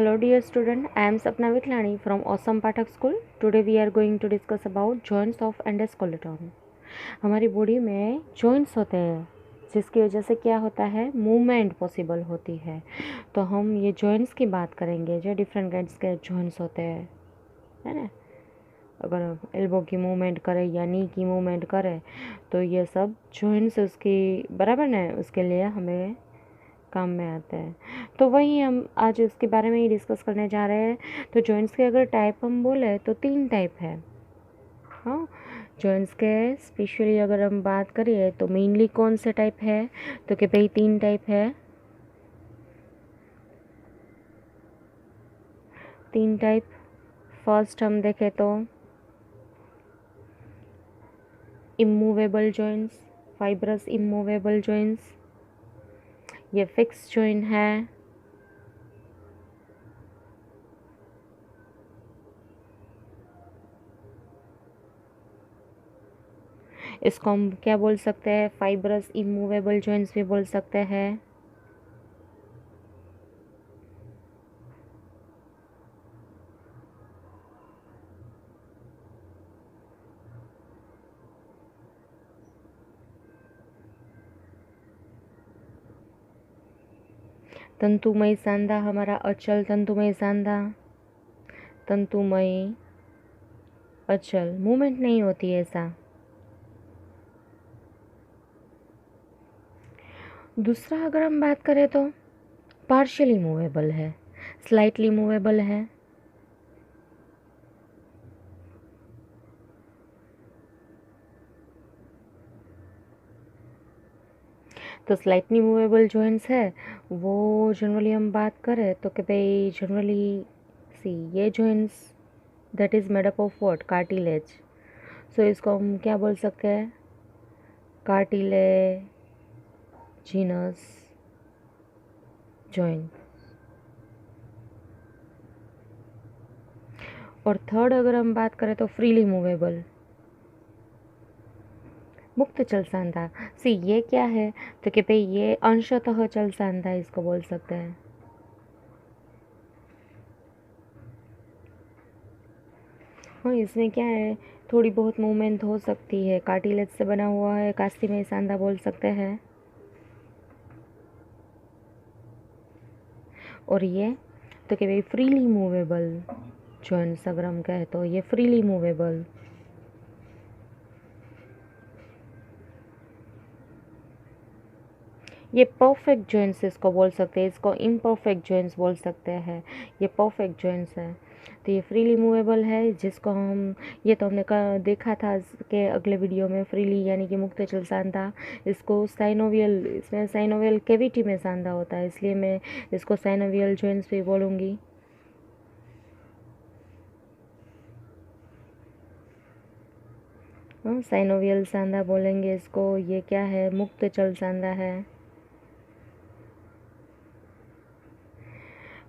Hello dear student, I am Sapna Vitlani from Awesome Pathak School. Today we are going to discuss about joints of endoskeleton. हमारी body में joints होते हैं जिसकी वजह से क्या होता है, मूवमेंट पॉसिबल होती है। तो हम ये joints की बात करेंगे जो डिफरेंट काइंड्स के joints होते हैं, है ना। अगर एल्बो की मूवमेंट करे या नी की मूवमेंट करे तो ये सब joints उसकी बराबर ना, उसके लिए हमें काम में आता है। तो वही हम आज इसके बारे में ही डिस्कस करने जा रहे हैं। तो जॉइंट्स के अगर टाइप हम बोले तो 3 टाइप है। हाँ, जॉइंट्स के स्पेशली अगर हम बात करिए तो मेनली कौन से टाइप है, तो कि भाई 3 टाइप है। 3 टाइप फर्स्ट हम देखें तो immovable joints, fibrous immovable joints, ये फिक्स जॉइंट है। इसको हम क्या बोल सकते हैं, फाइब्रस इमूवेबल जॉइंट्स भी बोल सकते हैं। तंतुमय सांधा हमारा अचल तंतुमय सांधा, तंतुमय अचल, मूवमेंट नहीं होती ऐसा। दूसरा अगर हम बात करें तो पार्शियली मूवेबल है, स्लाइटली मूवेबल है। तो स्लाइटली मूवेबल जॉइंट्स है वो जनरली हम बात करें तो कि भाई जनरली सी ये joints that is made up of what, cartilage. So इसको हम क्या बोल सकते हैं, कार्टिलेजिनस जॉइंट। और थर्ड अगर हम बात करें तो फ्रीली मूवेबल, मुक्त चल सांधा। सी ये क्या है, तो कि भाई ये अंशतः चल सांधा इसको बोल सकते हैं। हाँ, इसमें क्या है, थोड़ी बहुत मूवमेंट हो सकती है, कार्टिलेज से बना हुआ है, कास्तिमय सांधा बोल सकते हैं। और ये तो कि भाई फ्रीली मूवेबल जॉइंट्स अगर हम कहें तो ये फ्रीली मूवेबल। ये परफेक्ट जॉइंट्स इसको बोल सकते हैं, इसको इम्परफेक्ट जॉइंट्स बोल सकते हैं। ये परफेक्ट जॉइंट्स है। तो ये फ्रीली मूवेबल है जिसको हम, ये तो हमने देखा था के अगले वीडियो में, फ्रीली यानी कि मुक्त चल सांधा। इसको साइनोवियल, इसमें साइनोवियल कैविटी में सांधा होता है, इसलिए मैं इसको साइनोवियल जॉइंट्स भी बोलूँगी। साइनोवियल सांधा बोलेंगे इसको। ये क्या है, मुक्त चल सांधा है।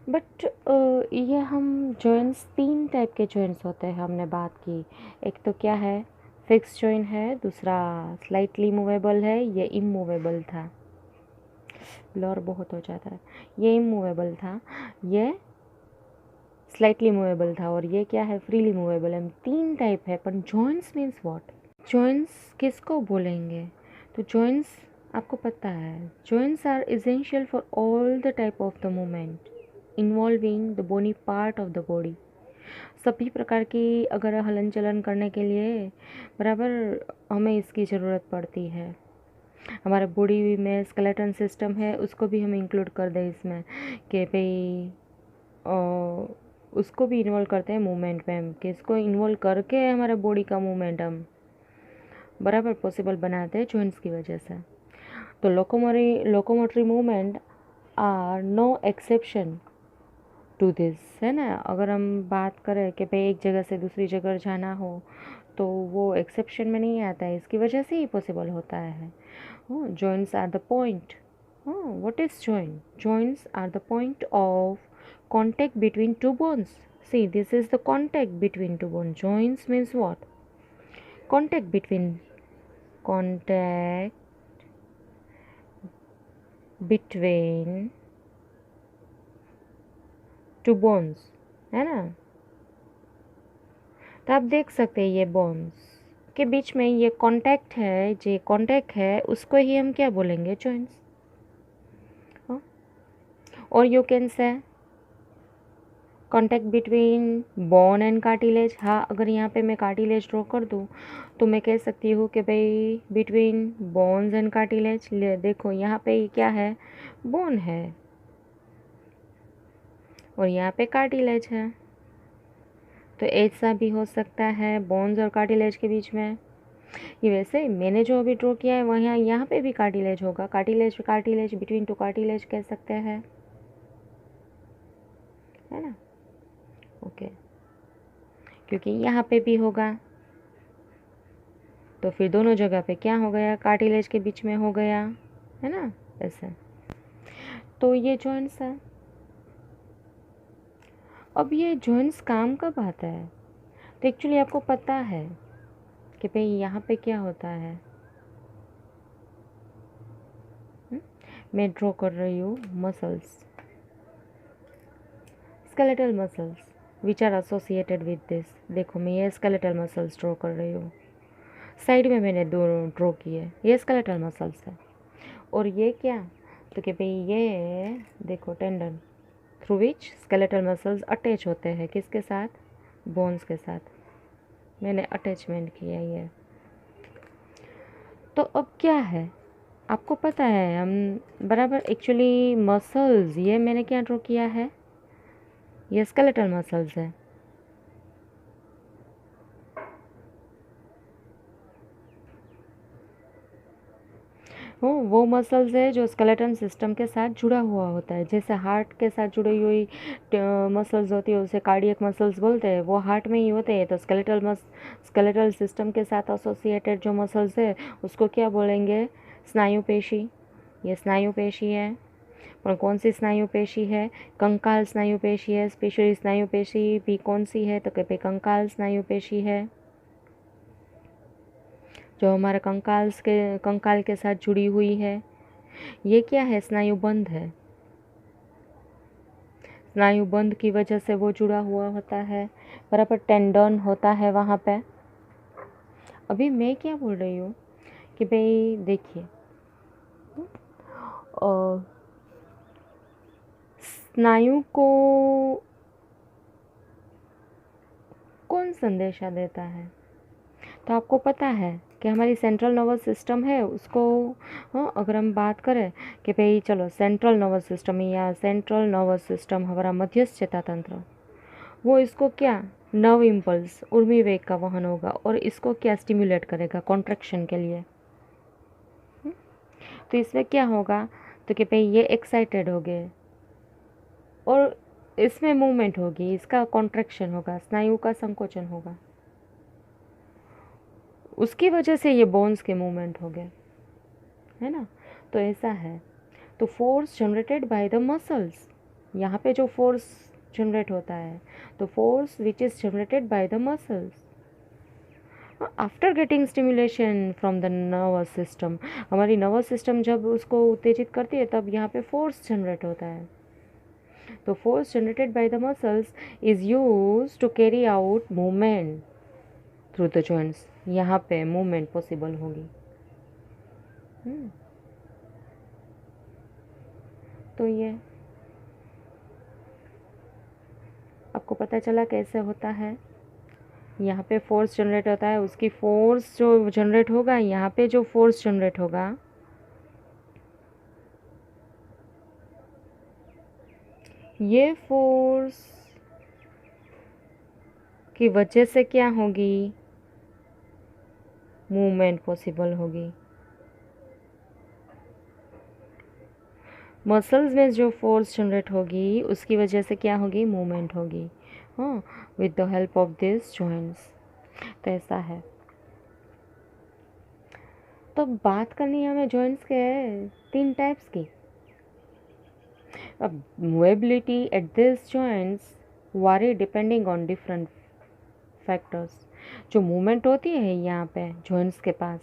बट ये हम जॉइंट्स 3 टाइप के जॉइंट्स होते हैं हमने बात की। एक तो क्या है, फिक्स जॉइंट है, दूसरा स्लाइटली मूवेबल है, ये इमूवेबल था, ब्लर बहुत हो जाता है, ये इमूवेबल था, ये स्लाइटली मूवेबल था, और ये क्या है, फ्रीली मूवेबल है। 3 टाइप है। पर जॉइंट्स मीन्स व्हाट, जॉइंट्स किसको बोलेंगे, तो जॉइंट्स आपको पता है, joints are essential for all the type of the movement involving the bony part of the body. सभी प्रकार की अगर हलन चलन करने के लिए बराबर हमें इसकी ज़रूरत पड़ती है। हमारे बॉडी में स्केलेटन सिस्टम है, उसको भी हम इंक्लूड कर दें इसमें कि भाई उसको भी इन्वॉल्व करते हैं मूवमेंट में, हम कि इसको इन्वॉल्व करके हमारे बॉडी का मूवमेंट हम बराबर पॉसिबल बनाते हैं जॉइंट्स की वजह से। तो locomotory movement are no exception to this, है ना। अगर हम बात करें कि भाई एक जगह से दूसरी जगह जाना हो तो वो एक्सेप्शन में नहीं आता है, इसकी वजह से ही पॉसिबल होता है। Joints are the point, what is joint, joints are the point of contact between two bones. See, this is the contact between two bones. Joints means what, contact between, contact between two bones, है ना। तो आप देख सकते हैं ये bones के बीच में ये कांटेक्ट है, जो कांटेक्ट है उसको ही हम क्या बोलेंगे, जॉइंट्स। और you can say contact between bone and cartilage. हाँ, अगर यहाँ पे मैं कार्टिलेज ड्रॉ कर दूँ तो मैं कह सकती हूँ कि भाई बिटवीन बोन्स एंड कार्टिलेज। ले देखो यहाँ पे क्या है, बोन है और यहाँ पे कार्टिलेज है। तो ऐसा भी हो सकता है बोन्स और कार्टिलेज के बीच में। ये वैसे मैंने जो अभी ड्रॉ किया है वहाँ यहाँ पे भी कार्टिलेज होगा, cartilage cartilage between two cartilage कह सकते हैं, है ना। ओके, क्योंकि यहाँ पे भी होगा तो फिर दोनों जगह पे क्या हो गया, कार्टिलेज के बीच में हो गया, है ना, ऐसे। तो ये जॉइंट्स है। अब ये जॉइंट्स काम कब आता है, तो एक्चुअली आपको पता है कि भाई यहाँ पे क्या होता है। मैं ड्रॉ कर रही हूँ muscles, skeletal muscles which are associated with this. देखो मैं ये स्केलेटल मसल्स ड्रॉ कर रही हूँ, साइड में मैंने दो ड्रॉ किए, ये स्केलेटल मसल्स है। और ये क्या, तो कि भाई ये देखो tendon through which skeletal muscles attach होते हैं, किसके साथ, बोन्स के साथ। मैंने अटैचमेंट किया ये। तो अब क्या है, आपको पता है हम बराबर एक्चुअली मसल्स, ये मैंने क्या ड्रॉ किया है, ये स्केलेटल मसल्स है। वो मसल्स है जो स्केलेटन सिस्टम के साथ जुड़ा हुआ होता है। जैसे हार्ट के साथ जुड़ी हुई मसल्स होती है उसे कार्डियक मसल्स बोलते हैं, वो हार्ट में ही होते हैं। तो स्केलेटल सिस्टम के साथ एसोसिएटेड जो मसल्स है उसको क्या बोलेंगे, स्नायु पेशी। ये स्नायु पेशी है, पर कौन सी स्नायु पेशी है, कंकाल स्नायु पेशी है। स्पेशली स्नायु पेशी भी कौन सी है, तो कि कंकाल स्नायु पेशी है, जो हमारे कंकाल के साथ जुड़ी हुई है। ये क्या है, स्नायुबंध है। स्नायुबंध की वजह से वो जुड़ा हुआ होता है, बराबर टेंडन होता है वहाँ पे। अभी मैं क्या बोल रही हूँ कि भाई देखिए, स्नायु को कौन संदेशा देता है, तो आपको पता है कि हमारी सेंट्रल नर्वस सिस्टम है उसको, हाँ, अगर हम बात करें कि भाई चलो सेंट्रल नर्वस सिस्टम या सेंट्रल नर्वस सिस्टम हमारा मध्यस्थ चेता तंत्र, वो इसको क्या, नर्व इम्पल्स उर्मी वेग का वहन होगा और इसको क्या स्टिमुलेट करेगा, कॉन्ट्रैक्शन के लिए। तो इसमें क्या होगा, तो कि भाई ये एक्साइटेड हो गए और इसमें मूवमेंट होगी, इसका कॉन्ट्रैक्शन होगा, स्नायु का संकोचन होगा, उसकी वजह से ये बोन्स के मूवमेंट हो गए, है ना। तो ऐसा है। तो force generated by the muscles, यहाँ पे जो फोर्स जनरेट होता है, तो force which is generated by the muscles after getting stimulation from the nervous system. हमारी नर्वस सिस्टम जब उसको उत्तेजित करती है तब यहाँ पे फोर्स जनरेट होता है। तो force generated by the muscles is use to carry out movement through the joints. यहाँ पे मूवमेंट पॉसिबल होगी। तो ये आपको पता चला कैसे होता है। यहाँ पे फोर्स जनरेट होता है, उसकी फोर्स जो जनरेट होगा, यहाँ पे जो फोर्स जनरेट होगा ये फोर्स की वजह से क्या होगी, मूवमेंट पॉसिबल होगी। मसल्स में जो फोर्स जनरेट होगी उसकी वजह से क्या होगी, मूवमेंट होगी, हाँ, with the help of this joints. तो ऐसा है। तो बात करनी है हमें जॉइंट्स के 3 टाइप्स की। अब मूवेबिलिटी एट दिस जॉइंट्स वारी डिपेंडिंग ऑन डिफरेंट फैक्टर्स। जो मूवमेंट होती है यहाँ पे जॉइंट्स के पास,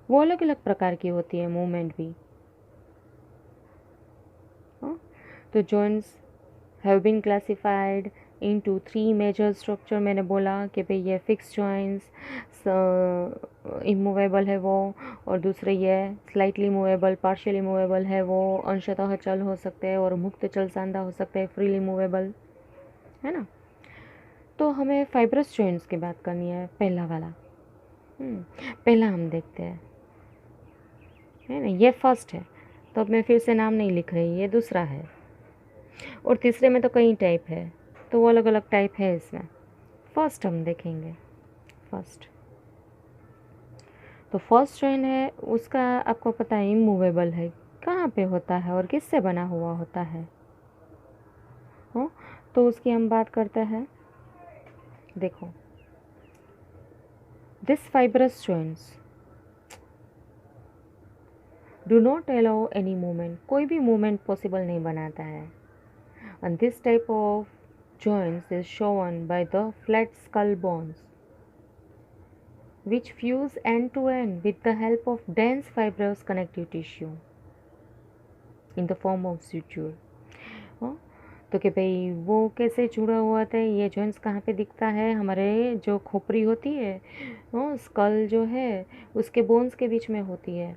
वो अलग अलग प्रकार की होती है मूवमेंट भी। तो joints have been classified into 3 major structure. मैंने बोला कि भाई ये फिक्स जॉइंट्स इमूवेबल है वो, और दूसरे ये स्लाइटली मूवेबल पार्शियली मूवेबल है वो, अंशतः चल हो सकते हैं, और मुक्त चल सांधा हो सकते हैं, फ्रीली मूवेबल, है ना। तो हमें फाइब्रस जॉइंट्स की बात करनी है, पहला वाला। पहला हम देखते हैं, है ना। ये फर्स्ट है, तो अब मैं फिर से नाम नहीं लिख रही, ये दूसरा है। और तीसरे में तो कई टाइप है, तो वो अलग अलग टाइप है इसमें। फर्स्ट हम देखेंगे। फर्स्ट तो फर्स्ट जॉइंट है, उसका आपको पता है इमूवेबल है, कहाँ पे होता है और किससे बना हुआ होता है। हो तो उसकी हम बात करते हैं। देखो, this fibrous joints do not allow any movement, कोई भी मूवमेंट पॉसिबल नहीं बनाता है। And this type of joints is shown by the flat skull bones which fuse end to end with the help of dense fibrous connective tissue in the form of suture। तो कि भाई वो कैसे जुड़ा हुआ था, ये जॉइंट्स कहाँ पे दिखता है, हमारे जो खोपड़ी होती है, स्कल जो है उसके बोन्स के बीच में होती है।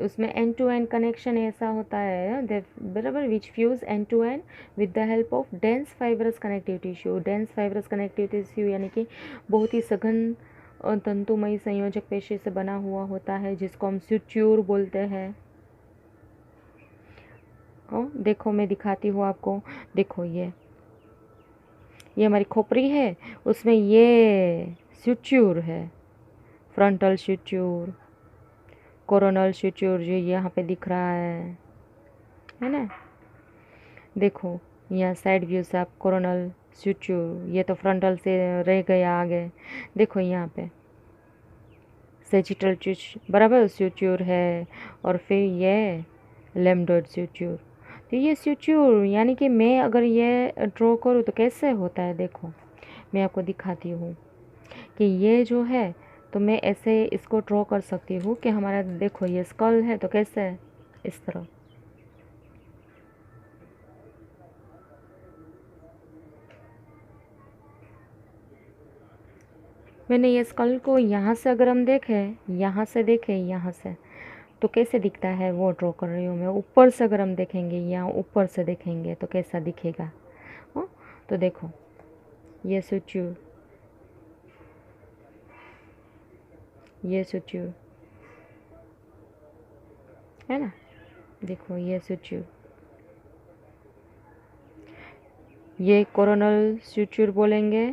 उसमें एंड टू एंड कनेक्शन ऐसा होता है बराबर, which fuse end to end with the help of dense fibrous connective tissue. Dense fibrous connective tissue यानी कि बहुत ही सघन तंतुमयी संयोजक पेशी से बना हुआ होता है, जिसको हम सुच्योर बोलते हैं। देखो मैं दिखाती हूँ आपको। देखो ये हमारी खोपड़ी है, उसमें ये सुच्योर है, फ्रंटल सुच्योर, कोरोनल सुच्योर जो यहाँ पे दिख रहा है ना। देखो यहाँ साइड व्यू से आप कोरोनल सुच्योर, ये तो फ्रंटल से रह गया आगे। देखो यहाँ पे सेजिटल बराबर सुच्योर है, और फिर ये लेम्डोइड सुच्योर। तो ये सुच्योर यानी कि मैं अगर ये ड्रॉ करूँ तो कैसे होता है, देखो मैं आपको दिखाती हूँ कि ये जो है, तो मैं ऐसे इसको ड्रॉ कर सकती हूँ कि हमारा देखो ये स्कल है, तो कैसे है, इस तरह। मैंने ये स्कल को यहाँ से अगर हम देखें, यहाँ से देखें, यहाँ से, तो कैसे दिखता है वो ड्रॉ कर रही हूँ मैं। ऊपर से अगर हम देखेंगे, यहाँ ऊपर से देखेंगे तो कैसा दिखेगा। तो देखो ये सुच्योर, ये सुच्योर है ना। देखो ये सुच्योर, ये कोरोनल सुच्योर बोलेंगे,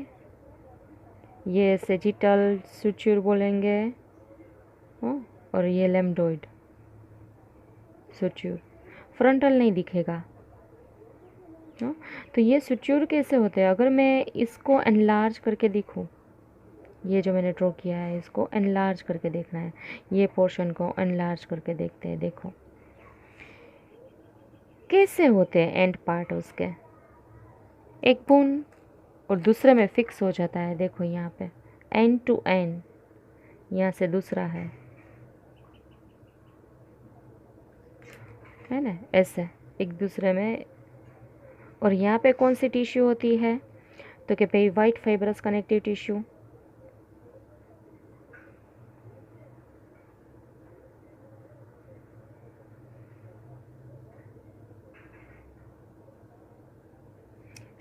ये सेजिटल सुच्योर बोलेंगे, और ये लेम्डोइड सुच्योर। फ्रंटल नहीं दिखेगा। तो ये सुच्योर कैसे होते हैं, अगर मैं इसको एनलार्ज करके दिखूँ, ये जो मैंने ड्रॉ किया है इसको एनलार्ज करके देखना है, ये पोर्शन को एनलार्ज करके देखते हैं। देखो कैसे होते हैं एंड पार्ट उसके, एक बोन और दूसरे में फिक्स हो जाता है। देखो यहाँ पे एंड टू एंड, यहाँ से दूसरा है ना, ऐसे एक दूसरे में। और यहाँ पे कौन सी टिश्यू होती है, तो कि भाई वाइट फाइब्रस कनेक्टिव टिश्यू।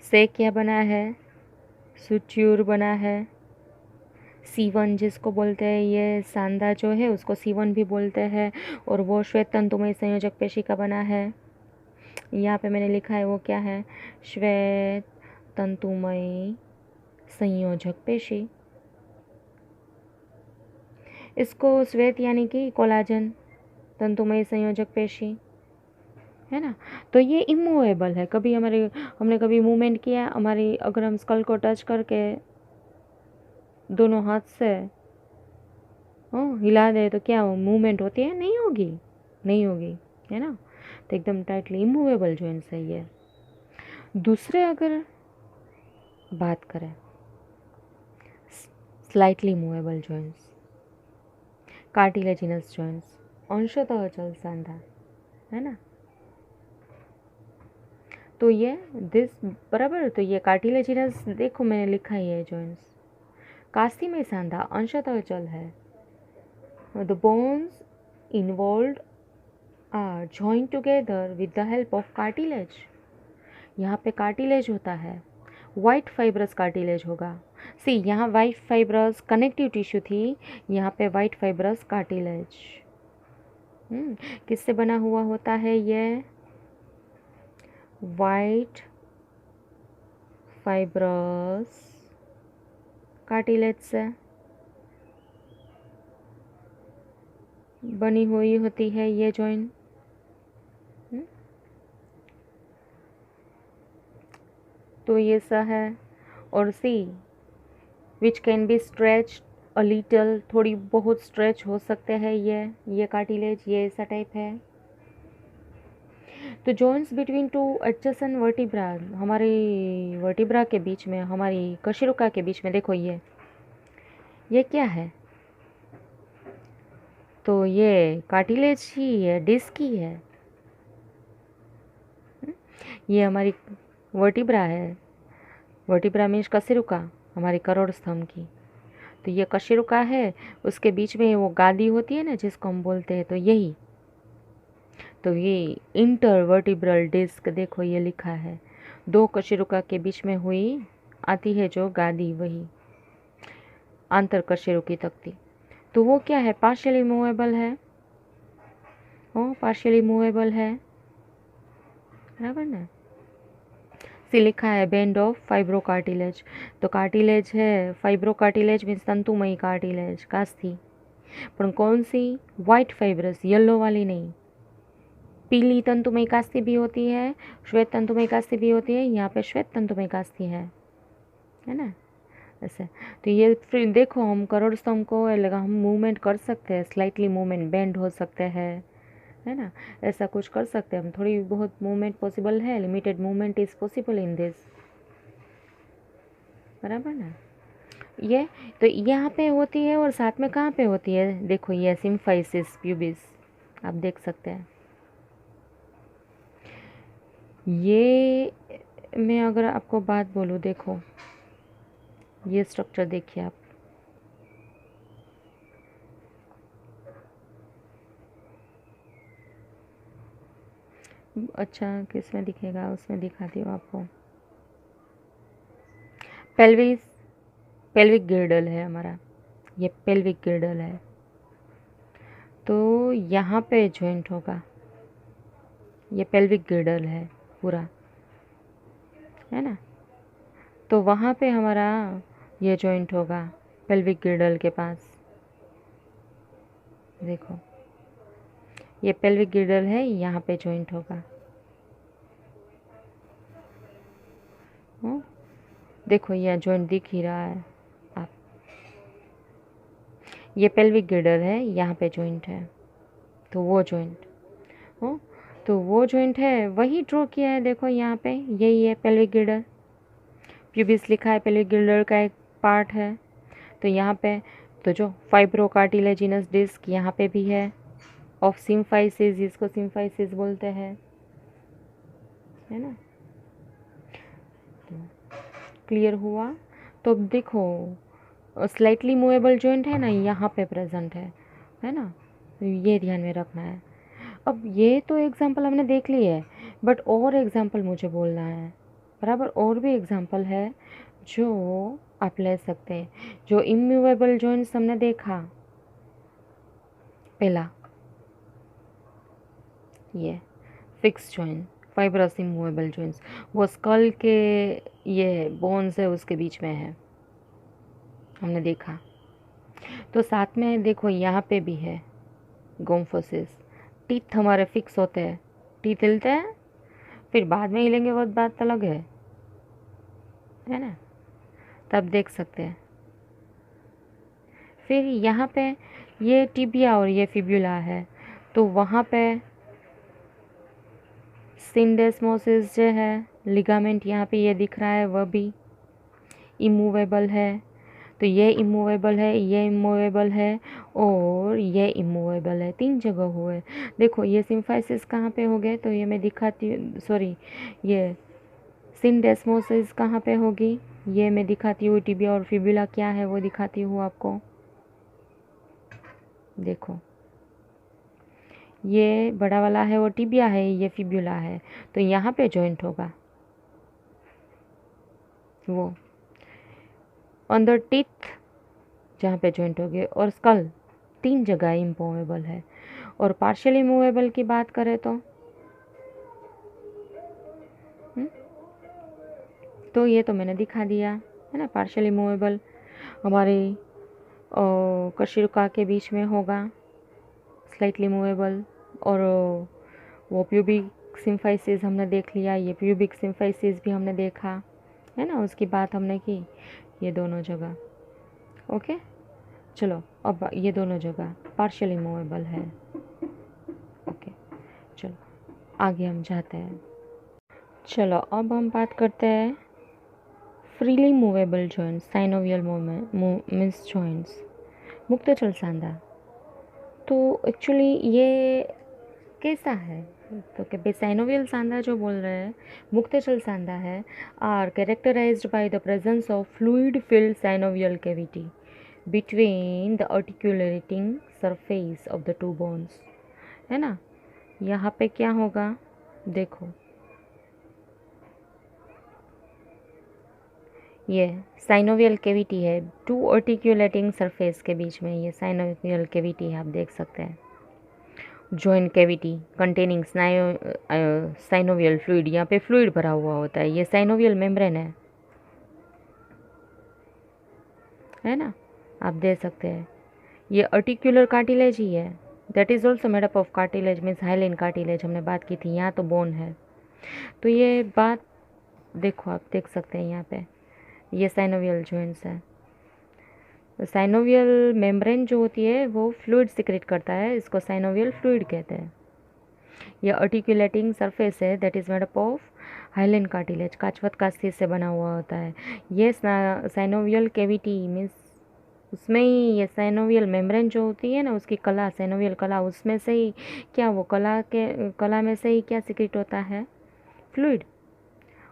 से क्या बना है, सुच्योर बना है। C1 जिसको बोलते हैं, ये सांदा जो है उसको C1 भी बोलते हैं, और वो श्वेत तंतुमय संयोजक पेशी का बना है। यहाँ पे मैंने लिखा है वो क्या है, श्वेत तंतुमय संयोजक पेशी। इसको श्वेत यानी कि कोलाजन तंतुमय संयोजक पेशी, है ना। तो ये इमूवेबल है, कभी हमने कभी मूवमेंट किया हमारी, अगर हम स्कल को टच करके दोनों हाथ से हिला दे तो क्या मूवमेंट होती है, नहीं होगी, नहीं होगी, है ना। तो एकदम टाइटली इमूवेबल जॉइंट्स है ये। दूसरे अगर बात करें slightly movable joints, cartilaginous joints, अंशतः चल सांधा, है ना। तो ये दिस बराबर, तो ये कार्टिलेजिनस, देखो मैंने लिखा ही है जॉइंट्स। कास्ती में सांधा अंशतः अचल है। The bones involve are join together with the help of cartilage. यहाँ पे कार्टिलेज होता है, वाइट फाइब्रस कार्टिलेज होगा। सी यहाँ वाइट फाइब्रस कनेक्टिव टिश्यू थी, यहाँ पे वाइट फाइब्रस कार्टिलेज। किससे बना हुआ होता है ये? वाइट फाइब्रस कार्टिलेज से बनी हुई होती है ये जॉइंट। तो ये सा है। और see which can be stretch a little, थोड़ी बहुत स्ट्रेच हो सकते हैं ये कार्टिलेज, ये ऐसा टाइप है। तो joints between two adjacent vertebra, हमारी वर्टिब्रा के बीच में, हमारी कशेरुका के बीच में, देखो ये क्या है? तो ये कार्टिलेज ही है, डिस्क ही है। ये हमारी वर्टिब्रा है। वर्टिब्रा मीन्स कशेरुका, हमारी करोड़ स्तंभ की। तो ये कशेरुका है, उसके बीच में वो गादी होती है ना जिसको हम बोलते हैं, तो यही। तो ये इंटरवर्टिब्रल डिस्क, देखो ये लिखा है, दो कशेरुका के बीच में हुई आती है जो गादी, वही आंतर कशेरुकी तख्ती। तो वो क्या है? पार्शियली मूवेबल है। पार्शियली मूवेबल है, बराबर ना। सी लिखा है बैंड ऑफ फाइब्रो कार्टिलेज। तो कार्टिलेज है, फाइब्रो कार्टिलेज मीन्स तंतुमयी कार्टिलेज, कास्थी। पर कौन सी? वाइट फाइब्रस, येलो वाली नहीं। पीली तंतुमयी कास्थी भी होती है, श्वेत तंतुमयी कास्थी भी होती है। यहाँ पे श्वेत तंतुमयी कास्थी है ना, ऐसे। तो ये फिर देखो, हम करोड़ स्तंभ को लगा हम मूवमेंट कर सकते हैं, स्लाइटली मूवमेंट, बेंड हो सकते हैं, है ना, ऐसा कुछ कर सकते हैं हम। थोड़ी बहुत मूवमेंट पॉसिबल है, limited movement is possible in this, बराबर ना। ये तो यहाँ पे होती है, और साथ में कहाँ पे होती है? देखो ये सिम्फाइसिस प्यूबिस, आप देख सकते हैं। ये मैं अगर आपको बात बोलूँ, देखो ये स्ट्रक्चर देखिए आप, अच्छा किसमें दिखेगा, उसमें दिखाती हूँ आपको। पेल्विक गिर्डल है हमारा, ये पेल्विक गिर्डल है। तो यहाँ पे जॉइंट होगा, ये पेल्विक गिर्डल है पूरा, है ना। तो वहाँ पे हमारा ये जॉइंट होगा पेल्विक गिर्डल के पास। देखो ये पेल्विक गिर्डल है, यहाँ पे जॉइंट होगा। देखो ये जॉइंट दिख ही रहा है आप, ये पेल्विक गिर्डल है, यहाँ पे जॉइंट है। तो वो जॉइंट तो वो जॉइंट है, वही ड्रॉ किया है, देखो यहाँ पे यही है पेल्विक गिर्डल। प्यूबिस लिखा है, पेल्विक गिर्डल का एक पार्ट है। तो यहाँ पे तो जो फाइब्रो कार्टिलेजिनस डिस्क यहाँ पे भी है, ऑफ सिम्फाइसिस, जिसको सिम्फाइसिस बोलते हैं, है ना। क्लियर हुआ? तो देखो स्लाइटली मूवेबल जॉइंट है ना, यहाँ पे प्रेजेंट है ना, ये ध्यान में रखना है। अब ये तो एग्जाम्पल हमने देख ली है, बट और एग्जाम्पल मुझे बोलना है, बराबर। और भी एग्जाम्पल है जो आप ले सकते हैं। जो इमूवेबल जॉइंट्स हमने देखा पहला, ये fix joint, fibrous immovable joints, वो स्कल के ये बोन्स है उसके बीच में है, हमने देखा। तो साथ में देखो यहाँ पे भी है गोम्फोसिस। टीथ हमारे फिक्स होते हैं, टीथ हिलते हैं, फिर बाद में हिलेंगे, वो बात अलग है ना, तब देख सकते हैं। फिर यहाँ पे ये टिबिया और ये फिब्यूला है, तो वहाँ पे सिंडेस्मोसिस जो है, लिगामेंट यहाँ पे ये दिख रहा है, वह भी इमूवेबल है। तो ये इमूवेबल है, ये इमूवेबल है, और ये इमूवेबल है, 3 जगह हुए। देखो ये सिम्फाइसिस कहाँ पे हो गए, तो ये मैं दिखाती हूँ, सॉरी ये सिंडेस्मोसिस कहाँ पे होगी, ये मैं दिखाती हूँ। टिबिया और फिबुला क्या है वो दिखाती हूँ आपको। देखो ये बड़ा वाला है वो टिबिया है, ये फिबुला है, तो यहाँ पे जॉइंट होगा वो अंदर टीथ जहाँ पे जॉइंट होगी, और स्कल 3 जगह इमूवेबल है। और पार्शियली मूवेबल की बात करें तो ये तो मैंने दिखा दिया है ना। पार्शियली मूवेबल हमारे कशिका के बीच में होगा, स्लाइटली मूवेबल। और वो प्यूबिक सिम्फाइसिस हमने देख लिया, ये प्यूबिक सिम्फाइसिस भी हमने देखा है ना, उसकी बात हमने की, ये दोनों जगह। ओके चलो, अब ये दोनों जगह पार्शियली मूवेबल है। ओके चलो आगे हम जाते हैं। चलो अब हम बात करते हैं freely movable joints, synovial movement means joints, मुक्तचल सांधा। तो एक्चुअली ये कैसा है, तो कि भाई साइनोवियल सांधा जो बोल रहे हैं, मुक्तचल सांधा है, are characterised by the presence of fluid filled synovial cavity between the articulating surface of the two bones, है ना। यहाँ पे क्या होगा, देखो ये साइनोवियल कैविटी है, टू आर्टिकुलेटिंग सरफेस के बीच में ये साइनोवियल कैविटी है, आप देख सकते हैं। Joint cavity containing synovial fluid, यहाँ पे फ्लूइड भरा हुआ होता है, ये साइनोवियल मेम्ब्रेन है ना, आप देख सकते हैं। ये आर्टिकुलर कार्टिलेज ही है, that is also made up of cartilage means hyaline cartilage, हमने बात की थी। यहाँ तो बोन है, तो ये बात देखो, आप देख सकते हैं यहाँ पे ये साइनोवियल जॉइंट्स है। तो साइनोवियल मेम्ब्रेन जो होती है वो फ्लूइड सिक्रेट करता है, इसको साइनोवियल फ्लूइड कहते हैं। यह आर्टिकुलेटिंग सरफेस है that is made up of hyaline cartilage, काचवत कास्ती से बना हुआ होता है। ये साइनोवियल कैविटी मीन्स उसमें ही ये साइनोवियल मेम्ब्रेन जो होती है ना, उसकी कला, साइनोवियल कला, उसमें से ही क्या वो कला में से ही क्या सिक्रेट होता है, फ्लूइड।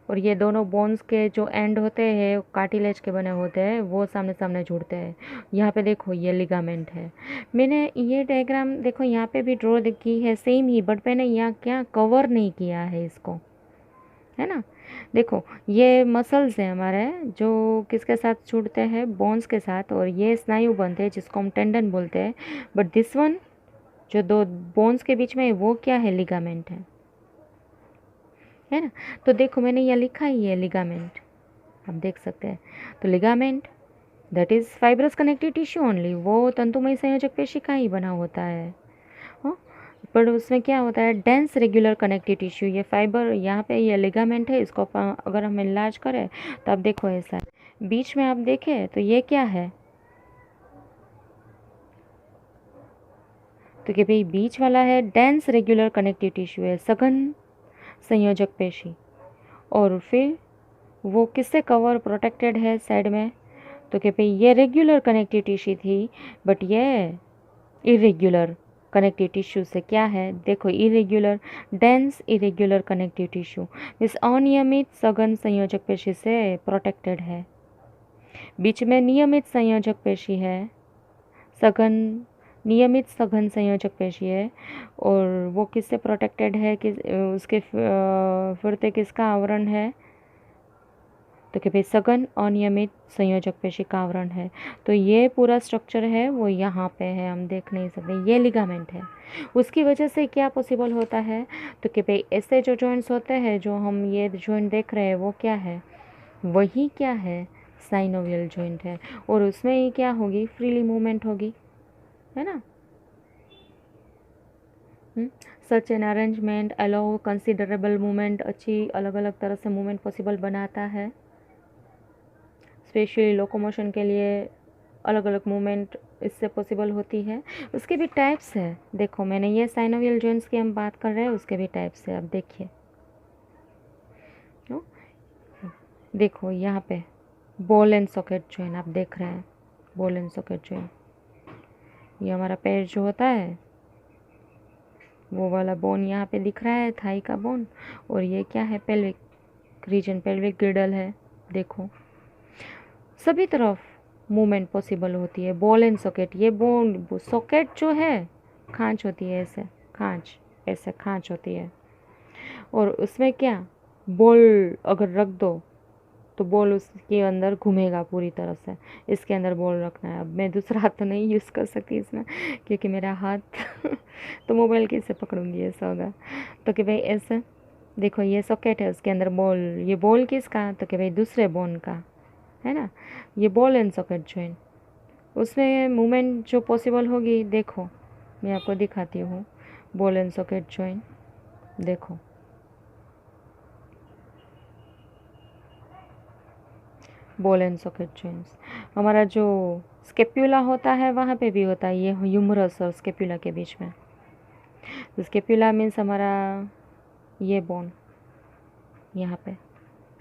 और ये दोनों बोन्स के जो एंड होते हैं कार्टिलेज के बने होते हैं, वो सामने सामने जुड़ते हैं। यहाँ पे देखो ये लिगामेंट है, मैंने ये डायग्राम देखो यहाँ पे भी ड्रॉ की है सेम ही, बट मैंने यहाँ क्या कवर नहीं किया है इसको, है ना। देखो ये मसल्स हैं हमारे जो किसके साथ जुड़ते हैं, बोन्स के साथ, और ये स्नायु बनते हैं जिसको हम टेंडन बोलते हैं। बट दिस वन जो दो बोन्स के बीच में वो क्या है, लिगामेंट है ना। तो देखो मैंने यहाँ लिखा ही है लिगामेंट, आप देख सकते हैं। तो ligament that is fibrous connective tissue only, वो तंतुमय संयोजक पेशी का ही बना होता है। पर उसमें क्या होता है, डेंस रेगुलर कनेक्टिव टिश्यू, ये फाइबर यहाँ पे ये लिगामेंट है, इसको अगर हम इलाज करें तो आप देखो ऐसा बीच में आप देखें तो ये क्या है, तो कि भाई बीच वाला है डेंस रेगुलर कनेक्टिव टिश्यू है, सघन संयोजक पेशी। और फिर वो किससे कवर प्रोटेक्टेड है साइड में, तो कि भाई ये रेगुलर कनेक्टिव टिश्यू थी, बट ये इरेग्युलर कनेक्टिव टिश्यू से क्या है, देखो irregular dense irregular connective tissue इस अनियमित सघन संयोजक पेशी से प्रोटेक्टेड है। बीच में नियमित संयोजक पेशी है, सघन नियमित सघन संयोजक पेशी है, और वो किससे प्रोटेक्टेड है, किस उसके फिरते किसका आवरण है, तो कि भाई सघन अनियमित संयोजक पेशी का आवरण है। तो ये पूरा स्ट्रक्चर है वो यहाँ पे है, हम देख नहीं सकते, ये लिगामेंट है। उसकी वजह से क्या पॉसिबल होता है, तो कि भाई ऐसे जो जॉइंट्स होते हैं, जो हम ये जॉइंट देख रहे हैं वो क्या है, वही क्या है, साइनोवियल जॉइंट है। और उसमें ही क्या होगी, फ्रीली मूवमेंट होगी, है ना। Such an arrangement allow considerable movement, अच्छी अलग अलग तरह से मूवमेंट पॉसिबल बनाता है। स्पेशली लोकोमोशन के लिए अलग अलग मूवमेंट इससे पॉसिबल होती है। उसके भी टाइप्स है, देखो मैंने ये साइनोवियल जॉइंट्स की हम बात कर रहे हैं, उसके भी टाइप्स है, अब देखिए। देखो यहाँ पे बॉल एंड सॉकेट जॉइंट आप देख रहे हैं, बॉल एंड सॉकेट जॉइंट, ये हमारा पैर जो होता है वो वाला बोन यहाँ पे दिख रहा है, थाई का बोन, और ये क्या है, पेल्विक रीजन पेल्विक गिर्डल है, देखो सभी तरफ मूवमेंट पॉसिबल होती है। बॉल एंड सॉकेट, ये बोन सॉकेट जो है खांच होती है, ऐसे खांच, ऐसे खांच होती है, और उसमें क्या बॉल अगर रख दो तो बॉल उसके अंदर घूमेगा पूरी तरह से। इसके अंदर बॉल रखना है। अब मैं दूसरा हाथ तो नहीं यूज़ कर सकती इसमें, क्योंकि मेरा हाथ तो मोबाइल कैसे पकड़ूंगी, ऐसा होगा। तो कि भाई ऐसे देखो, ये सॉकेट है, उसके अंदर बॉल, ये बॉल किसका, तो कि भाई दूसरे बोन का है ना। ये बॉल एंड सॉकेट जॉइंट, उसमें मूवमेंट जो पॉसिबल होगी, देखो मैं आपको दिखाती हूँ। बॉल एंड सॉकेट जॉइंट, देखो बॉल एंड सॉकेट जॉइंट्स। हमारा जो स्केप्यूला होता है वहाँ पे भी होता है, ये ह्यूमरस और स्केप्यूला के बीच में। तो स्केप्यूला मीन्स हमारा ये बोन यहाँ पे,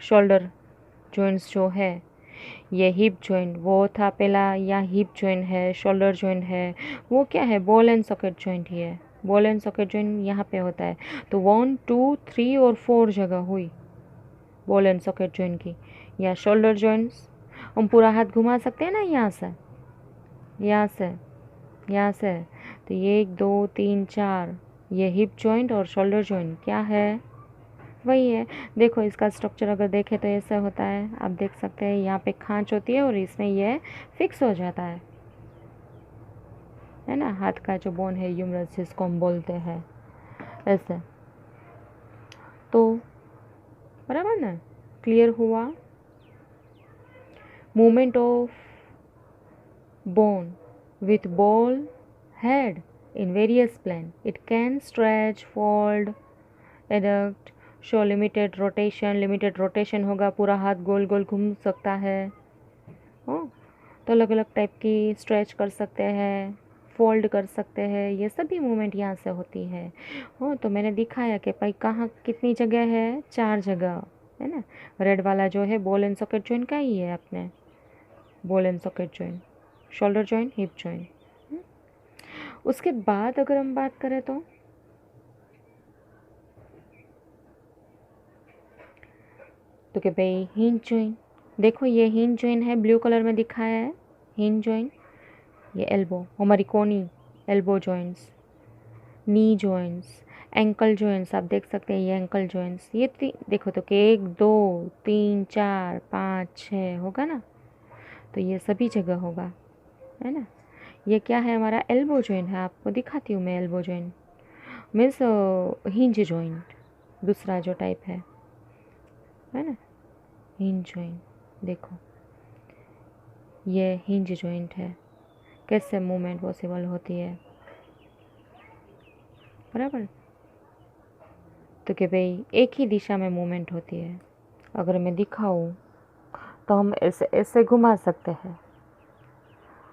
शोल्डर जॉइंट्स जो है, ये हिप जॉइंट वो था पहला, या हिप जॉइंट है, शोल्डर जॉइंट है, वो क्या है, बॉल एंड सॉकेट जॉइंट ही है। बॉल एंड सॉकेट जॉइंट यहाँ पे होता है। तो 1 2 3 और 4 जगह हुई बॉल एंड सॉकेट जॉइंट की। या शोल्डर जॉइंट्स, हम पूरा हाथ घुमा सकते हैं ना, यहाँ से, यहाँ से, यहाँ से। तो ये 1 2 3 4, ये हिप जॉइंट और शोल्डर जॉइंट क्या है, वही है। देखो इसका स्ट्रक्चर अगर देखें तो ऐसा होता है, आप देख सकते हैं यहाँ पे खांच होती है और इसमें ये फिक्स हो जाता है ना। हाथ का जो बोन है ह्यूमरस जिसको हम बोलते हैं, ऐसे। तो बराबर ना, क्लियर हुआ। Movement of bone with ball head in various plane. It can stretch, fold, adduct, show limited rotation. Limited rotation होगा, पूरा हाथ गोल गोल घूम सकता है। तो अलग अलग टाइप की स्ट्रेच कर सकते हैं, फोल्ड कर सकते हैं, ये सभी मूवमेंट यहाँ से होती है। तो मैंने दिखाया कि भाई कहाँ कितनी जगह है, 4 जगह है ना। रेड वाला जो है बॉल एंड सॉकेट जॉइंट का ही है अपने, ball and socket joint, shoulder joint, hip joint. उसके बाद अगर हम बात करें तो कि भाई हिंज जॉइंट, देखो ये हिंज जॉइंट है, ब्लू कलर में दिखाया है हिंज जॉइंट। ये एल्बो, हमारी कोनी एल्बो जॉइंट्स, नी जॉइंट्स, एंकल जॉइंट्स, आप देख सकते हैं ये एंकल जॉइंट्स। ये देखो तो कि 1 2 3 4 5 6 होगा ना, तो ये सभी जगह होगा, है ना। ये क्या है, हमारा एल्बो जॉइंट है। आपको दिखाती हूँ मैं elbow joint means hinge joint, दूसरा जो टाइप है ना, हिंज जॉइंट। देखो ये हिंज जॉइंट है, कैसे मूवमेंट पॉसिबल होती है, बराबर। तो कि भाई एक ही दिशा में मूवमेंट होती है। अगर मैं दिखाऊं तो हम ऐसे ऐसे घुमा सकते हैं,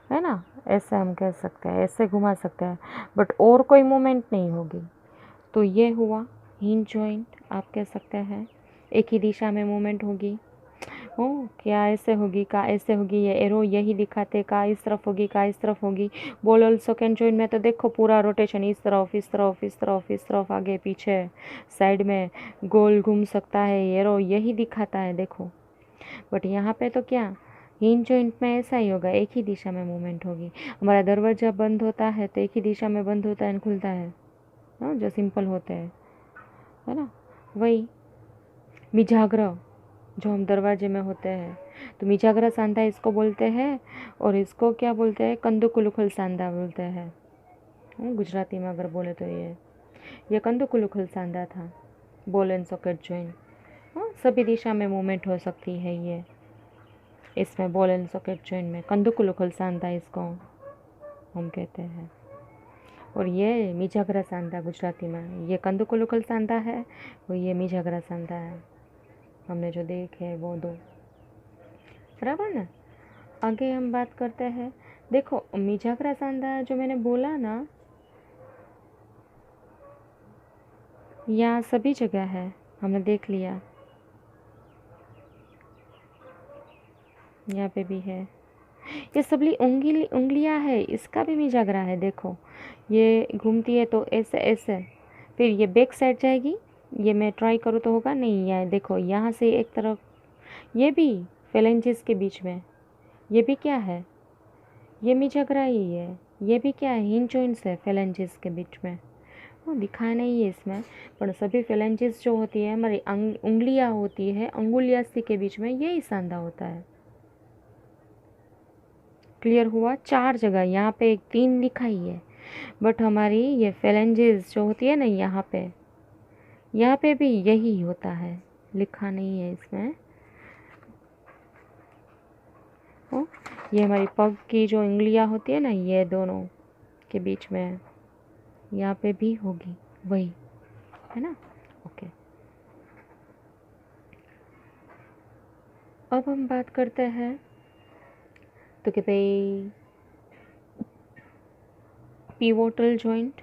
है ना, ऐसे हम कह सकते हैं, ऐसे घुमा सकते हैं, बट और कोई मूवमेंट नहीं होगी। तो ये हुआ हिंज जॉइंट, आप कह सकते हैं एक ही दिशा में मूवमेंट होगी। क्या ऐसे होगी, का ऐसे होगी, ये एरो यही दिखाते, का इस तरफ होगी, का इस तरफ होगी। बॉल और सॉकेट जॉइंट में तो देखो पूरा रोटेशन, इस तरफ इस तरफ इस तरफ इस तरफ, आगे पीछे साइड में गोल घूम सकता है, एरो यही दिखाता है, देखो। बट यहाँ पे तो क्या, हिंज जॉइंट में ऐसा ही होगा, एक ही दिशा में मूवमेंट होगी। हमारा दरवाजा बंद होता है तो एक ही दिशा में बंद होता है, खुलता है, जो सिंपल होते हैं, है ना। वही मिजाग्रह जो हम दरवाजे में होते हैं, तो मिजाग्रह सांधा इसको बोलते हैं, और इसको क्या बोलते हैं, कंदुकुलुखल सांधा बोलते हैं। गुजराती में अगर बोले तो ये कंदुकुलुखल सांधा था, बॉल एंड सॉकेट जॉइंट। सभी दिशा में मूवमेंट हो सकती है ये, इसमें बॉल एंड सॉकेट जॉइंट में कंदुकुलुखल सांधा इसको हम कहते हैं। और ये मिजाग्रह सांधा गुजराती में, ये कंदुकुलुखल सांधा है, और ये मिजाग्रह सांधा है, हमने जो देखे वो दो, बराबर ना। आगे हम बात करते हैं, देखो मिजाग्रह सांधा जो मैंने बोला ना, यहाँ सभी जगह है, हमने देख लिया, यहाँ पे भी है। ये सभी उंगलियाँ है, इसका भी मिजाग्रह है। देखो ये घूमती है तो ऐसे ऐसे, फिर ये बैक साइड जाएगी, ये मैं ट्राई करूँ तो होगा नहीं। ये देखो यहाँ से एक तरफ, ये भी फेलेंजेस के बीच में, ये भी क्या है, ये मिजगरा ही है। ये भी क्या है, हिंज जॉइंट्स है फेलेंजेस के बीच में। वो दिखा नहीं है इसमें, पर सभी फेलेंजेस जो होती है हमारी उंगलियाँ होती है, अंगुलियास्ती के बीच में यही सांधा होता है। क्लियर हुआ? 4 जगह, यहाँ पे एक 3 लिखा ही है, बट हमारी ये फेलेंजेस जो होती है ना यहाँ पे भी यही होता है, लिखा नहीं है इसमें। ये हमारी पग की जो उंगलियाँ होती है ना, ये दोनों के बीच में यहाँ पे भी होगी वही, है ना। ओके, अब हम बात करते हैं तो कि भाई पिवोटल जॉइंट।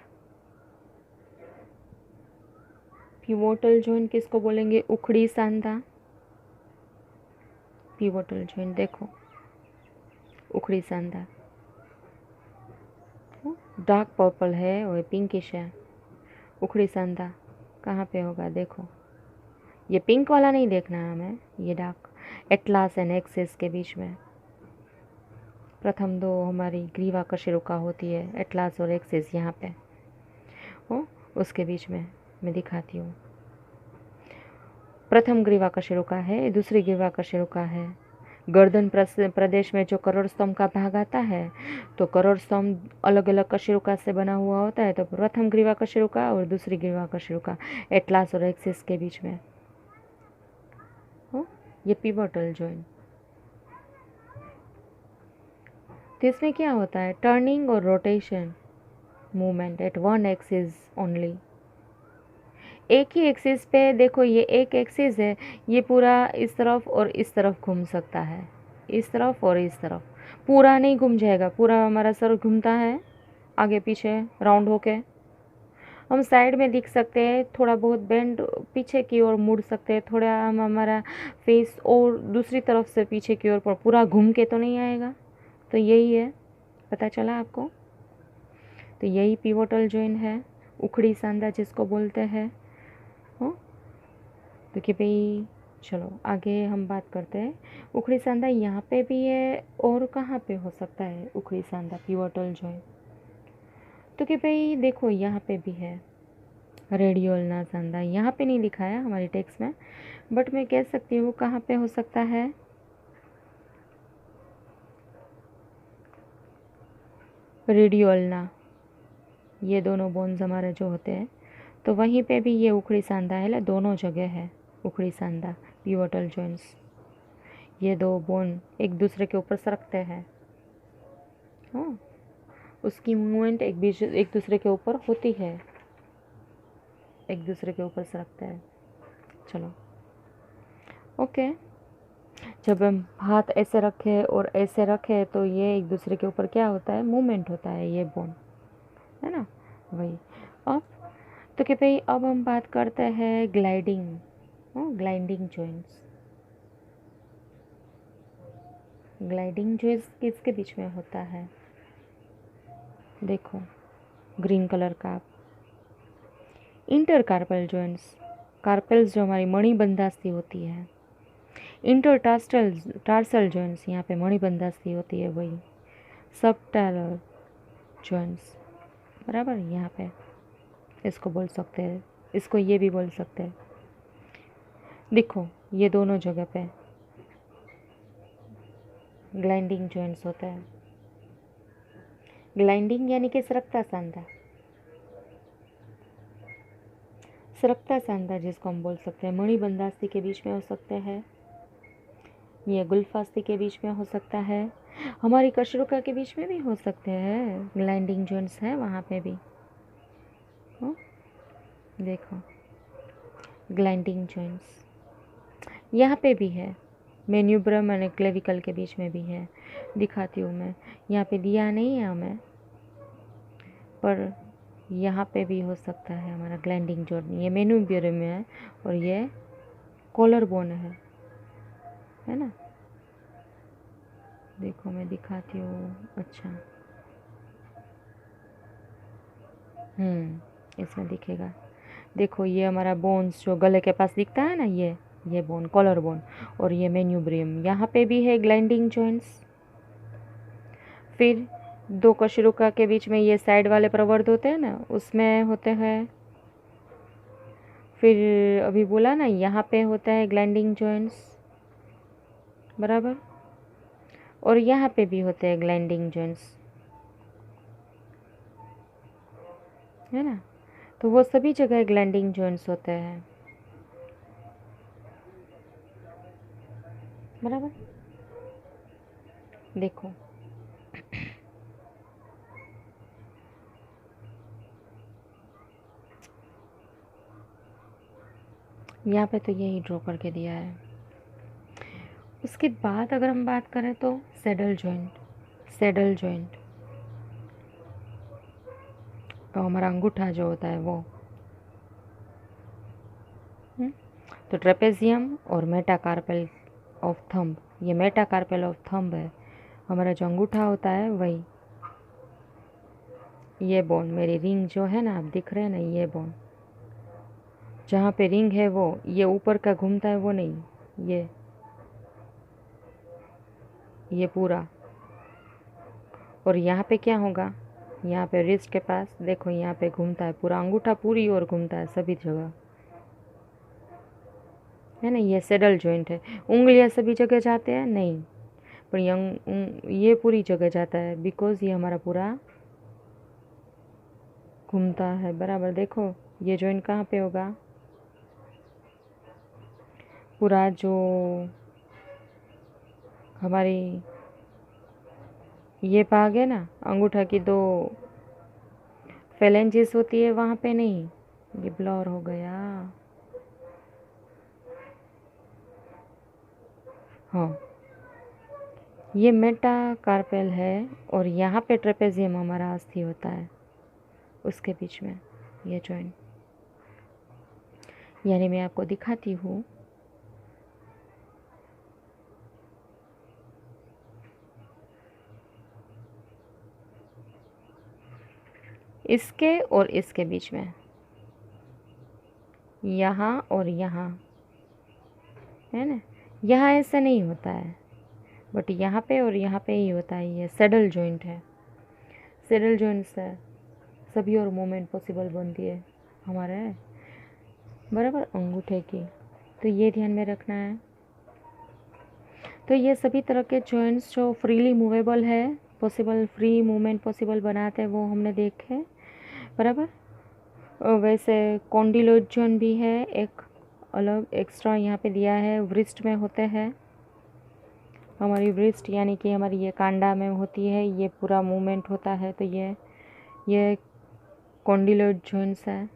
पिवोटल जॉइंट किसको बोलेंगे? उखड़ी सांधा। पिवोटल जॉइंट देखो, उखड़ी सांधा डार्क पर्पल है और पिंकिश है। उखड़ी सांधा कहाँ पे होगा? देखो, ये पिंक वाला नहीं देखना है हमें, ये डार्क, एटलास एंड एक्सिस के बीच में। प्रथम दो हमारी ग्रीवा कशेरुका होती है, एटलास और एक्सिस यहाँ पे हो, उसके बीच में मैं दिखाती हूँ। प्रथम ग्रीवा कशेरुका है, दूसरी ग्रीवा कशेरुका है। गर्दन प्रदेश में जो करोड़ स्तंभ का भाग आता है, तो करोड़ स्तंभ अलग अलग कशेरुका से बना हुआ होता है। तो प्रथम ग्रीवा कशेरुका और दूसरी ग्रीवा कशेरुका एटलास और एक्सिस के बीच में हो, ये पिवोटल जॉइंट। तो इसमें क्या होता है? टर्निंग और rotation movement at one axis only. एक ही एक्सिस पे देखो, ये एक एक्सिस है, ये पूरा इस तरफ और इस तरफ घूम सकता है, इस तरफ और इस तरफ। पूरा नहीं घूम जाएगा, पूरा हमारा सर घूमता है आगे पीछे राउंड होके। हम साइड में दिख सकते हैं, थोड़ा बहुत बेंड पीछे की ओर मुड़ सकते हैं, थोड़ा हम हमारा फेस और दूसरी तरफ से पीछे की ओर, पर पूरा घूम के तो नहीं आएगा। तो यही है, पता चला आपको? तो यही पिवोटल जॉइंट है, उखड़ी सांधा जिसको बोलते हैं। हो, तो कि भाई चलो आगे हम बात करते हैं। उखड़ी सांधा यहाँ पे भी है, और कहाँ पे हो सकता है उखड़ी सांधा पिवोटल जॉइंट? तो कि भाई देखो यहाँ पे भी है, रेडियोल्ना सांधा। यहाँ पे नहीं लिखा है हमारी टेक्स्ट में, बट मैं कह सकती हूँ कहाँ पे हो सकता है। रेडियोल्ना, ये दोनों बोन्स हमारे जो होते हैं, तो वहीं पे भी ये उखड़ी सांधा है, दोनों जगह है उखड़ी सांधा पिवोटल जॉइंट्स। ये दो बोन एक दूसरे के ऊपर सरकते हैं, हाँ, उसकी मूवमेंट एक दूसरे के ऊपर होती है, एक दूसरे के ऊपर सरकते हैं। चलो ओके, जब हम हाथ ऐसे रखे और ऐसे रखे तो ये एक दूसरे के ऊपर क्या होता है? मूवमेंट होता है, ये बोन, है ना, वही। अब तो कि भाई अब हम बात करते हैं gliding, gliding joints. Gliding joints किसके बीच में होता है? देखो, ग्रीन कलर का इंटर कार्पल जॉइंट्स। कार्पल्स जो हमारी मणिबंधास्थी होती है। इंटर टार्सल जॉइंट्स, यहाँ पे मणिबंधास्थी होती है वही। सब टैलर जॉइंट्स, बराबर, यहाँ पे इसको बोल सकते हैं, इसको ये भी बोल सकते हैं। देखो ये दोनों जगह पे ग्लाइडिंग जॉइंट्स होते हैं। ग्लाइडिंग यानी कि सरकता सांधा, सरकता सांधा जिसको हम बोल सकते हैं, मणिबंधास्थी के बीच में हो सकते हैं, ये गुल्फास्थी के बीच में हो सकता है, हमारी कशरुका के बीच में भी हो सकते हैं। ग्लाइडिंग जॉइंट्स हैं वहाँ पे भी, देखो ग्लाइडिंग जॉइंट्स यहाँ पे भी है, मेन्यूब्रम और क्लेविकल के बीच में भी है। दिखाती हूँ मैं, यहाँ पे दिया नहीं है हमें, पर यहाँ पे भी हो सकता है हमारा ग्लाइडिंग जॉइंट। ये मेन्यूब्रम में है और ये कॉलर बोन है ना। देखो मैं दिखाती हूँ, अच्छा इसमें दिखेगा। देखो ये हमारा बोन्स जो गले के पास दिखता है ना, ये बोन कॉलर बोन, और ये मेन्यूब्रियम, यहाँ पे भी है ग्लैंडिंग जॉइंट्स। फिर दो कशेरुका के बीच में ये साइड वाले प्रवर्ध होते हैं ना, उसमें होते हैं। फिर अभी बोला ना, यहाँ पे होता है ग्लैंडिंग जॉइंट्स, बराबर, और यहाँ पे भी होते हैं ग्लैंडिंग जॉइंट्स, है ना। तो वो सभी जगह ग्लैंडिंग जॉइंट्स होते हैं, बराबर। देखो यहाँ पे तो यही ड्रॉ करके दिया है। उसके बाद अगर हम बात करें तो सैडल जॉइंट, सैडल जॉइंट तो हमारा अंगूठा जो होता है वो, तो ट्रेपेजियम और मेटाकार्पेल ऑफ थंब, ये मेटाकार्पेल ऑफ थंब है, हमारा जो अंगूठा होता है वही। ये बोन मेरी रिंग जो है ना, आप दिख रहे हैं ना, ये बोन जहाँ पे रिंग है वो, ये ऊपर का घूमता है वो नहीं, ये पूरा। और यहाँ पे क्या होगा, यहाँ पे रिस्ट के पास देखो, यहाँ पे घूमता है पूरा अंगूठा, पूरी ओर घूमता है सभी जगह, है ना। ये सैडल जॉइंट है। उंगलियाँ सभी जगह जाते हैं नहीं, पर ये पूरी जगह जाता है, बिकॉज ये हमारा पूरा घूमता है, बराबर। देखो ये जॉइंट कहाँ पे होगा, पूरा जो हमारी ये भाग है ना, अंगूठा की दो फेलेंजेस होती है, वहाँ पे नहीं, ये ब्लर हो गया। हाँ, ये मेटाकार्पेल है, और यहाँ पे ट्रेपेजियम हमारा अस्थि होता है, उसके बीच में ये जॉइंट। यानी मैं आपको दिखाती हूँ, इसके और इसके बीच में, यहाँ और यहाँ, है ना। यहाँ ऐसा नहीं होता है, बट यहाँ पे और यहाँ पे ही होता है। ये सैडल जॉइंट है, सैडल जॉइंट से सभी और मूवमेंट पॉसिबल बनती है हमारे, बराबर, अंगूठे की। तो ये ध्यान में रखना है। तो ये सभी तरह के जॉइंट्स जो फ्रीली मूवेबल है, पॉसिबल फ्री मूवमेंट पॉसिबल बनाते हैं, वो हमने देखे, बराबर। वैसे कॉन्डिलोइड जॉइंट भी है, एक अलग एक्स्ट्रा यहाँ पे दिया है, व्रिस्ट में होते हैं। हमारी व्रिस्ट यानी कि हमारी ये कांडा में होती है, ये पूरा मूवमेंट होता है, तो ये कॉन्डिलोइड जॉइंट्स है,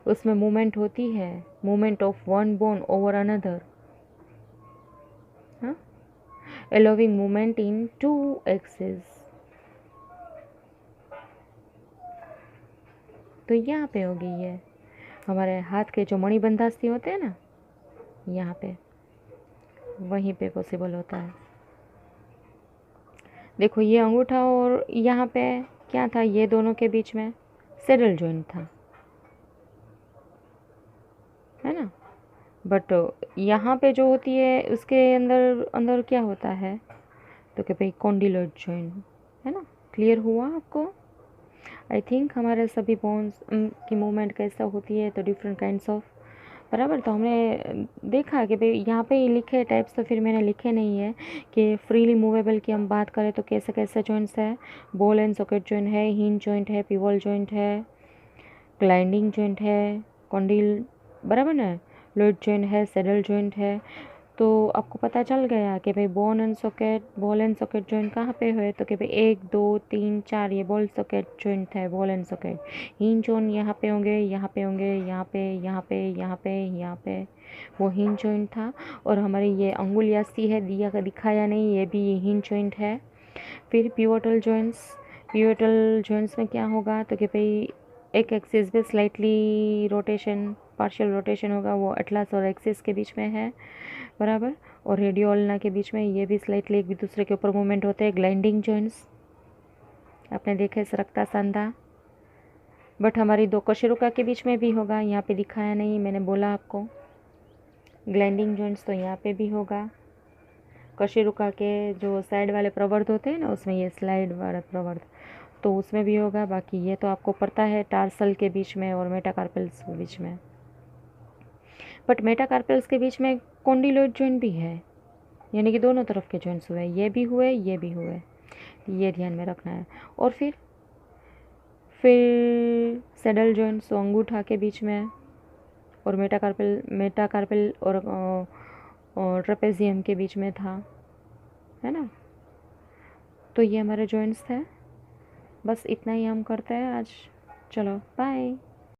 उसमें मूवमेंट होती है, movement of one bone over another, allowing movement in two axes। तो यहाँ पे होगी ये हमारे हाथ के जो मणिबंधास्थि होते हैं ना, यहाँ पे वहीं पे पॉसिबल होता है। देखो ये अंगूठा और यहाँ पे क्या था, ये दोनों के बीच में सैडल जॉइंट था, है ना। बट यहाँ पे जो होती है उसके अंदर अंदर क्या होता है, तो कि भाई कॉन्डिलोइड जॉइंट, है ना। क्लियर हुआ आपको? आई थिंक हमारे सभी बोन्स की मूवमेंट कैसा होती है, तो डिफरेंट काइंड्स ऑफ, बराबर। तो हमने देखा कि भाई यहाँ पे ही लिखे टाइप्स, तो फिर मैंने लिखे नहीं है कि फ्रीली मूवेबल की हम बात करें तो कैसे कैसे जॉइंट्स है। बॉल एंड सॉकेट जॉइंट है, हिंज जॉइंट है, पिवल जॉइंट है, ग्लाइंडिंग जॉइंट है, कॉन्डिल, बराबर ना, लॉइड जॉइंट है, सैडल जॉइंट है। तो आपको पता चल गया कि भाई बॉल एंड सॉकेट जॉइंट कहाँ पे है, तो कि भाई 1 2 3 4 ये बॉल सॉकेट जॉइंट है, ball and socket. Hinge joint यहाँ पे होंगे, यहाँ पे होंगे, यहाँ पे, यहाँ पे, यहाँ पे, यहाँ पे, वो हिंज जॉइंट था। और हमारी ये अंगुलियाँ सी है, दिखाया नहीं, ये भी हिंज जॉइंट है। फिर पिवोटल जॉइंट्स में क्या होगा, तो कि भाई एक एक्सिस पे स्लाइटली रोटेशन, पार्शियल रोटेशन होगा, वो एटलस और एक्सिस के बीच में है, बराबर। और रेडियोल्ना के बीच में ये भी स्लाइटली एक दूसरे के ऊपर मूवमेंट होते हैं, ग्लाइंडिंग जॉइंट्स आपने देखे, सरकता सांधा, बट हमारी दो कशेरुका के बीच में भी होगा, यहाँ पे दिखाया नहीं, मैंने बोला आपको। ग्लैंडिंग जॉइंट्स तो यहाँ पे भी होगा। कशेरुका के जो साइड वाले प्रवर्ध होते हैं ना, उसमें ये स्लाइड वाला प्रवर्ध, तो उसमें भी होगा। बाकी ये तो आपको पता है, टार्सल के बीच में और मेटाकार्पल्स के बीच में। बट मेटाकार्पल्स के बीच में कॉन्डिलोइड जॉइंट भी है, यानी कि दोनों तरफ के जॉइंट्स हुए, ये भी हुए, ये भी हुए, ये ध्यान में रखना है। और फिर सैडल जॉइंट्स तो अंगूठा के बीच में, और मेटाकार्पल और ट्रेपेजियम के बीच में था, है ना। तो ये हमारे जॉइंट्स थे, बस इतना ही हम करते हैं आज। चलो बाय।